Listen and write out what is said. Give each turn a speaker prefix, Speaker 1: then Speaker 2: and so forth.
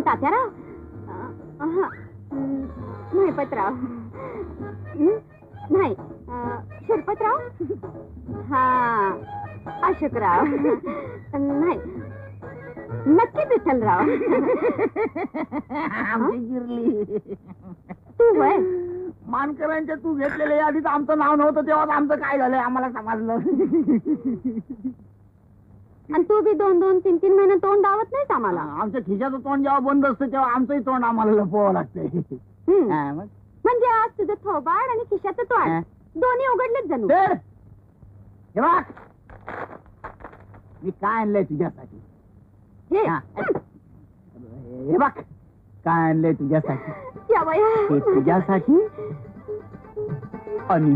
Speaker 1: तात्याराव महिपतराव नाही शिरपतराव हा अशोकराव नाही नक्कीच विठ्ठलराव.
Speaker 2: आमची गिरली
Speaker 1: तू वय
Speaker 2: मानकरांच्या तू घेतलेल्या यादीत आमचं नाव नव्हतं तेव्हा आमचं काय झालंय आम्हाला समजलं.
Speaker 1: आणि तू बी 2-2, 3-3 महिने तोंड दावत नाहीस आम्हाला.
Speaker 2: आमच्या खिशाचं तोंड जेव्हा बंद असतं तेव्हा आमचंही तोंड आम्हाला लपवावं लागतंय.
Speaker 1: म्हणजे आज तुझं थोबाड आणि खिशाचं तोंड दोन्ही उघडलेच जणू.
Speaker 2: हे बघ मी काय आणलंय तुझ्यासाठी. हे बघ काय आणलंय तुझ्यासाठी.
Speaker 1: या बाया
Speaker 2: तुझ्यासाठी